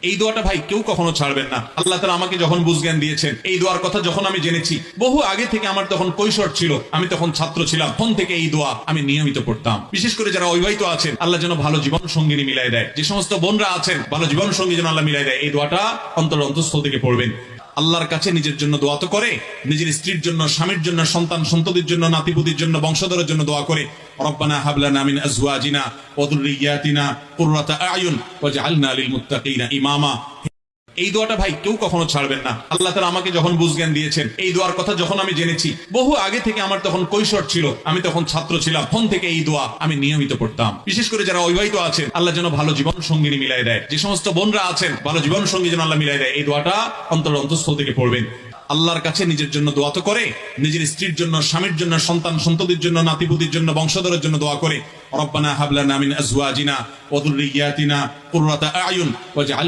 এই দোয়াটা ভাই কেউ কখনো ছাড়বেন না। আল্লাহ তাআলা আমাকে যখন বুঝজ্ঞান দিয়েছেন, এই দোয়ার কথা যখন আমি জেনেছি, বহু আগে থেকে, আমার তখন কৈশোর ছিল, আমি তখন ছাত্র ছিলাম, তখন থেকে এই দোয়া আমি নিয়মিত পড়তাম। বিশেষ করে যারা অবিবাহিত আছেন, আল্লাহ যেন ভালো জীবন সঙ্গিনী মিলাই দেয়। যে সমস্ত বোনরা আছেন, ভালো জীবন সঙ্গী যেন আল্লাহ মিলাই দেয়। এই দোয়াটা অন্তঃস্থল থেকে পড়বেন। আল্লাহর কাছে নিজের জন্য দোয়া তো করে, নিজের স্ত্রীর জন্য, স্বামীর জন্য, সন্তান সন্ততির জন্য, নাতিপুতির জন্য, বংশধরের জন্য দোয়া করে। রব্বানা হাব লানা মিন আজওয়াজিনা ওয়া যুররিয়াতিনা কুররাতা আয়ুন ওয়াজআলনা লিল মুত্তাকিনা ইমামা। এই দোয়াটা ভাই কেউ কখনো ছাড়বেন না। আল্লাহ তাআলা আমাকে যখন বুঝজ্ঞান দিয়েছেন, এই দোয়ার কথা যখন আমি জেনেছি, বহু আগে থেকে, আমার তখন কৈশোর ছিল, আমি তখন ছাত্র ছিলাম, তখন থেকে এই দোয়া আমি নিয়মিত পড়তাম। বিশেষ করে যারা অবিবাহিত আছেন, আল্লাহ যেন ভালো জীবন সঙ্গিনী মিলাই দেয়। যে সমস্ত বোনরা আছেন, ভালো জীবন সঙ্গী যেন আল্লাহ মিলাই দেয়। এই দোয়াটা অন্তঃস্থল থেকে পড়বেন। আল্লাহর কাছে নিজের জন্য দোয়া তো করে, নিজের স্ত্রীর জন্য, স্বামীর জন্য, সন্তান সন্ততির জন্য, নাতিপুতির জন্য, বংশধরের জন্য দোয়া করে। রব্বানা হাব লানা মিন আজওয়াজিনা ওয়া যুররিয়াতিনা কুররাতা আয়ুন ওয়াজআলনা